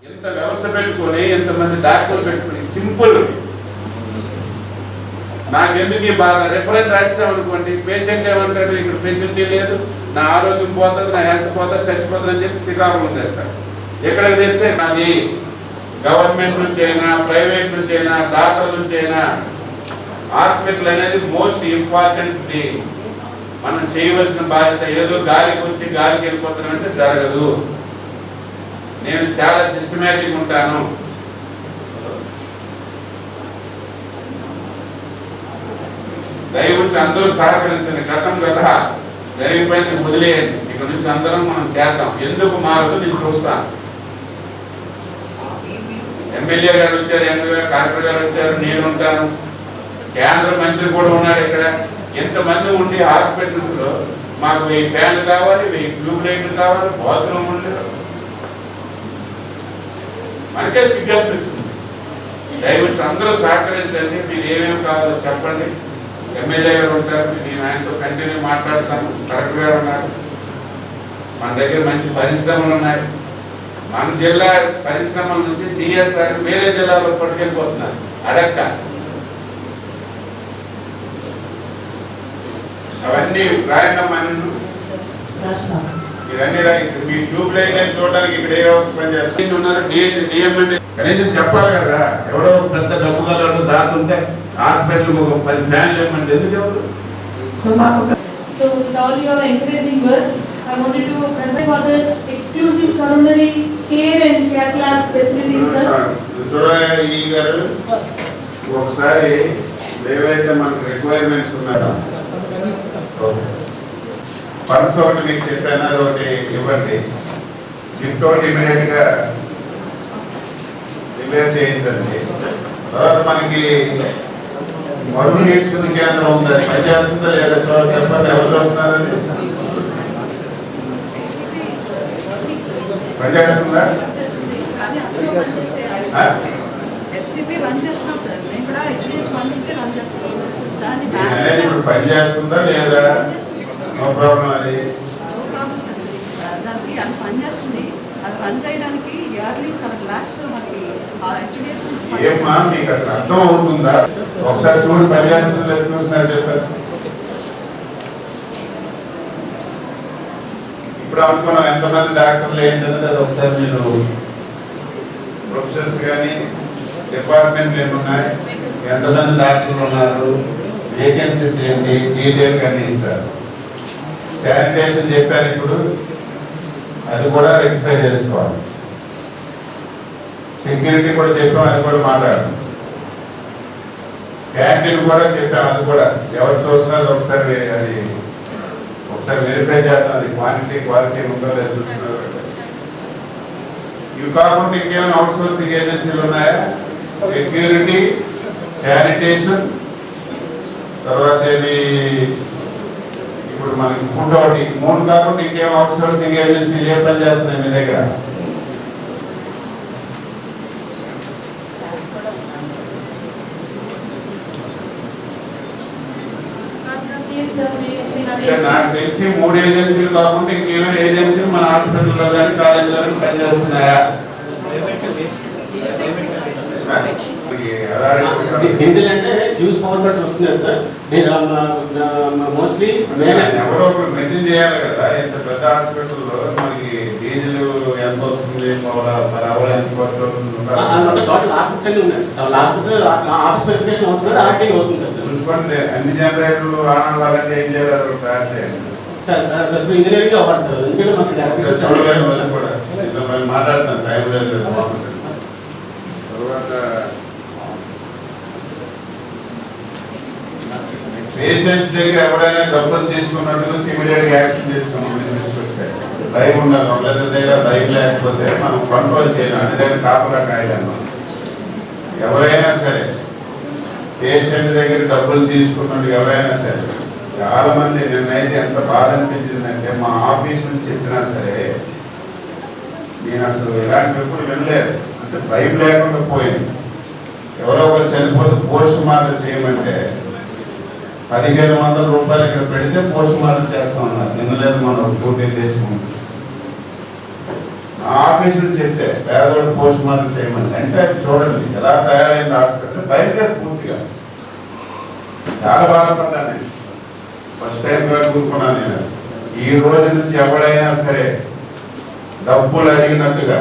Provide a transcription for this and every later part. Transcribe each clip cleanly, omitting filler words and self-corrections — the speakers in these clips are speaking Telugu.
ఎంత వ్యవస్థ పెట్టుకొని ఎంతమంది డాక్టర్లు పెట్టుకుని సింపుల్ నాకెందుకు బాగా రెఫరెన్స్ రాస్తామనుకోండి, పేషెంట్ ఏమంటాడు ఇక్కడ ఫెసిలిటీ లేదు, నా ఆరోగ్యం పోతుంది, నా హెల్త్ పోతుంది, చచ్చిపోతుంది అని చెప్పి శ్రీకాకుళం తెస్తాడు. ఎక్కడికి తెస్తే అది గవర్నమెంట్ నుంచి అయినా ప్రైవేట్ నుంచి అయినా డాక్టర్ల నుంచి అయినా హాస్పిటల్ అనేది మోస్ట్ ఇంపార్టెంట్. మనం చేయవలసిన బాధ్యత ఏదో గాలికి వచ్చి గాలికి వెళ్ళిపోతానంటే జరగదు. నేను చాలా సిస్టమేటిక్ ఉంటాను. దయవుంచి అందరూ సహకరించండి. గతం కదా జరిగిపోయింది, వదిలేయండి. ఇక్కడ నుంచి అందరం మనం చేద్దాం. ఎందుకు మారదు నేను చూస్తాను. ఎమ్మెల్యే గారు వచ్చారు, ఎంపీ గారు, కలెక్టర్ గారు వచ్చారు, నేను ఉంటాను, కేంద్ర మంత్రి కూడా ఉన్నారు. ఇక్కడ ఎంతమంది ఉండి హాస్పిటల్స్ లో మాకు 1000 ఫ్యాన్లు కావాలి, 1000 ట్యూబ్ లైట్లు కావాలి, బాత్రూమ్ ఉండదు, మనకే సిగ్గు అనిపిస్తుంది. దయవుంచి అందరూ సహకరించండి. మీరు ఏమేమి కావాలో చెప్పండి. ఎమ్మెల్యే గారు ఉంటారు, నేను ఆయనతో కంటిన్యూ మాట్లాడతాను. కలెక్టర్ గారు ఉన్నారు, మన దగ్గర మంచి పరిశ్రమలు ఉన్నాయి. మన జిల్లా పరిశ్రమల నుంచి సిఎస్ఆర్ వేరే జిల్లాలో పట్టుకెళ్ళిపోతున్నారు. అడక్క అవన్నీ రాయనమ్మా. ఇవన్నీ మీ ట్యూబ్ లైన్ చూడడానికి ఇక్కడ ఏ వ్యవస్థ పనిచేస్తున్నారు కనీసం చెప్పాలి కదా. ఎవడో పెద్ద డబ్బు కలవాడు దాకుంటే హాస్పిటల్ 10 ఫ్యాన్లు ఇవ్వమంటే ఎందుకు ఎవరు? So with all your encouraging words, I wanted to present for the exclusive coronary care and cath lab facilities, sir. చూడండి ఈ గారు, ఒకసారి ఏవైతే మనకు రిక్వైర్మెంట్స్ ఉన్నాయో పర్స్ ఒకటి మీకు చెప్పాను, అది ఒకటి ఇవ్వండి. గిఫ్ట్ ఒకటి ఇమీడియట్ గా డిక్లేర్ చేయించండి. తర్వాత మనకి మరుగు నీటి కేంద్రం ఉంది, అది పనిచేస్తుందా లేదా చూడండి, చెప్పండి. ఎవరు వస్తున్నారు? అది పనిచేస్తుందా? ఇప్పుడు పనిచేస్తుందా లేదా? No problem. అది ఏమ్మా మీకు అసలు అర్థం అవుతుందా? ఒకసారి చూడు, పనిచేస్తుందా చూసినా చెప్పారు. ఇప్పుడు అనుకున్నాం ఎంతమంది డాక్టర్లు ఏంటన్నది అది ఒకసారి మీరు ప్రొఫెసర్స్ కానీ డిపార్ట్మెంట్ ఎన్ని ఉన్నాయి, ఎంతమంది డాక్టర్లు ఉన్నారు, వేకెన్సీస్ ఏంటి, డీటెయిల్ కానీ ఇస్తారు. శానిటేషన్ చెప్పారు, ఇప్పుడు అది కూడా రెక్టిఫై చేసుకోవాలి. సెక్యూరిటీ కూడా చెప్పాం, అది కూడా మాట్లాడాలి. క్యాంటీన్ కూడా చెప్పాం, అది కూడా ఎవరు చూసినా ఒకసారి అది ఒకసారి వెరిఫై చేద్దాం. అది క్వాలిటీ ఉందో లేదు చూస్తున్నారు. ఇవి కాకుండా ఇంకేమైనా అవుట్ సోర్సింగ్ ఏజెన్సీలు ఉన్నాయా? సెక్యూరిటీ, శానిటేషన్, తర్వాత ఏమి ఇప్పుడు మనకి ఫుడ్ ఒకటి, 3 కాకుండా ఇంకేం అవుట్ సోర్సింగ్ ఏజెన్సీలు ఏ పని చేస్తున్నాయి మీ దగ్గర? నాకు తెలిసి 3 ఏజెన్సీలు కాకుండా ఇంకేమైనా ఏజెన్సీలు మన హాస్పిటల్లో కానీ కాలేజీలో కానీ పనిచేస్తున్నాయా? అంటే జ్యూస్ ఫార్మర్స్ వస్తున్నాయి సార్. మోస్ట్లీ ఎవరో ఒకరు మెయింటైన్ చేయాలి కదా. ఇంత పెద్ద హాస్పిటల్లో మనకి డీజిల్ ఎంత వస్తుంది, మరి అవడ ఎంత ఖర్చు అవుతుంది? టోటల్ ఆఫీస్ అన్ని ఉన్నాయి సార్. లేకపోతే ఆఫీస్ వెరిఫికేషన్ అవుతుంది, ఆర్టీఐ అవుతుంది సార్. చూసుకోండి, అన్ని జనరేటర్లు ఆనందాలంటే ఏం చేయాలి? అది తయారు చేయండి సార్. ఇంజనీరింగ్ అవ్వాలి సార్, ఎందుకంటే మాకు కూడా మాట్లాడతాను, టైం లేదు. తర్వాత పేషెంట్స్ దగ్గర ఎవరైనా డబ్బులు తీసుకున్నట్టు ఇమీడియట్ గా యాక్షన్ తీసుకున్నాం. భయం ఉండాలి. వాళ్ళ దగ్గర భయం లేకపోతే మనం కంట్రోల్ చేయాలి. అన్ని దగ్గర కాపలా కాయలేము. ఎవరైనా సరే పేషెంట్ దగ్గర డబ్బులు తీసుకున్నట్టు ఎవరైనా సరే, చాలా మంది నిన్నైతే ఎంత బాధ అనిపించిందంటే, మా ఆఫీస్ నుంచి చెప్పినా సరే నేను అసలు ఇలాంటి ఎప్పుడు వినలేదు. అంటే భయం లేకుండా పోయింది. ఎవరో ఒకరు చనిపోతే పోస్ట్ మార్టం చేయమంటే 1500 రూపాయలు ఇక్కడ పెడితే పోస్ట్ మార్టం చేస్తామన్నారు. నిన్న లేదు, మనం పూర్తి చేసుకుంటాం. ఆఫీసులు చెప్తే పేదవాడు పోస్ట్ మార్టం చేయమని అంటే చూడండి ఎలా తయారైంది హాస్పిటల్ బయట పూర్తిగా చాలా బాధపడ్డాను నేను ఫస్ట్ టైం కూరుకున్నాను నేను. ఈ రోజు నుంచి ఎవడైనా సరే డబ్బులు అడిగినట్టుగా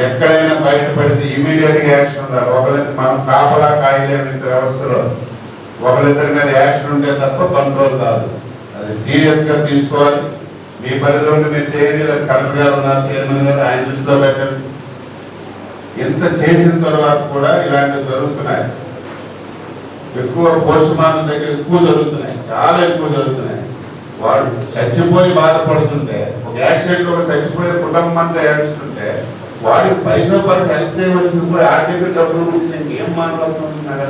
ఎక్కడైనా బయటపడితే ఇమీడియట్ గా యాక్షన్ ఉండాలి. ఒకరిద్దరు మనం కాపలా కాయలేము ఇంత వ్యవస్థలో, ఒకరిద్దరి మీద యాక్షన్ ఉంటే తప్ప కంట్రోల్ కాదు. అది సీరియస్ గా తీసుకోవాలి. మీ పరిధిలో మీరు చేయండి, లేదా కలెక్టర్ గారు ఉన్నారు, చైర్మన్ గారు, ఆయన దృష్టిలో పెట్టండి. ఇంత చేసిన తర్వాత కూడా ఇలాంటివి జరుగుతున్నాయి. ఎక్కువ పోస్ట్ మార్టం దగ్గర ఎక్కువ జరుగుతున్నాయి, చాలా ఎక్కువ జరుగుతున్నాయి. వాడు చచ్చిపోయి బాధపడుతుంటే, ఒక యాక్సిడెంట్ ఒక చచ్చిపోయే కుటుంబం అంతా ఏడుస్తుంటే వాడికి పైసా పడి హెల్ప్ చేయవలసింది పోయి ఆర్థిక డబ్బులు ఏం మాట్లాడుతున్నారు.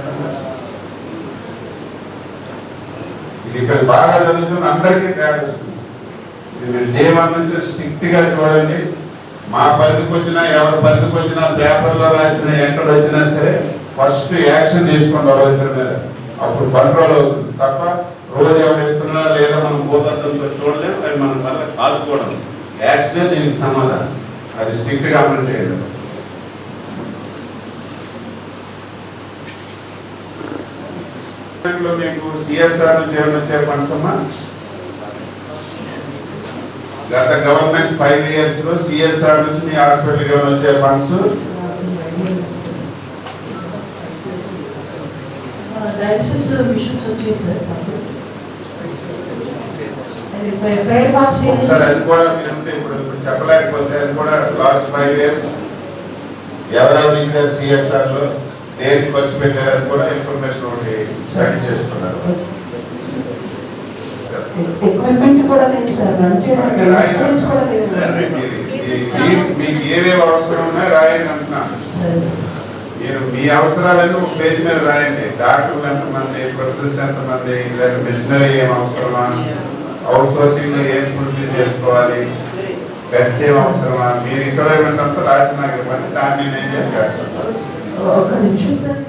ఇది ఇక్కడ బాగా జరుగుతుంది, అందరికీ తేడా వస్తుంది. ఇది మీరు డే 1 నుంచి స్ట్రిక్ట్ గా చూడండి. మా పరిధికి వచ్చినా ఎవరి పరిధికి వచ్చినా పేపర్లో రాసిన ఎక్కడ వచ్చినా సరే ఫస్ట్ యాక్షన్ తీసుకోండి ఎవరిద్దరి మీద. అప్పుడు కంట్రోల్ అవుతుంది తప్ప రోజు ఎవరు ఇస్తున్నా లేదా మనం పోతంతో చూడలేము. అది మనం వల్ల కాల్చుకోవడం యాక్సిడే దీనికి సమాధానం. అది స్ట్రిక్ట్ గా అమలు చేయండి. మీకు సిఎస్ఆర్ నుంచి ఏమైనా వచ్చే ఫండ్స్ అమ్మా? గత గవర్నమెంట్ 5 years లో సిఎస్ఆర్ నుంచి మీ హాస్పిటల్కి ఏమైనా వచ్చే ఫండ్స్? సార్ అది కూడా మీరు ఇప్పుడు చెప్పలేకపోతే అది కూడా లాస్ట్ 5 years ఎవరెవరు ఇచ్చారు సిఎస్ఆర్ లో దేనికి ఖర్చు పెట్టారు అది కూడా ఇన్ఫర్మేషన్ ఒకటి స్టడీ చేసుకున్నారు. మీకు ఏవేవి అవసరం ఉన్నాయో రాయండి అంటున్నాను. మీరు మీ అవసరాలను ఒక పేజ్ మీద రాయండి. డాక్టర్లు ఎంతమంది, ప్రొఫెసర్స్ ఎంతమంది, లేదా మిషనరీ ఏం అవసరమా, అవుట్ సోర్సింగ్ ఏం పూర్తి చేసుకోవాలి, బెడ్స్ ఏం అవసరమా, మీరు రిక్వైర్మెంట్ అంతా రాసి నాకు ఇవ్వండి. దాన్ని నేను చేస్తాను. ఒక నిమిషం సార్.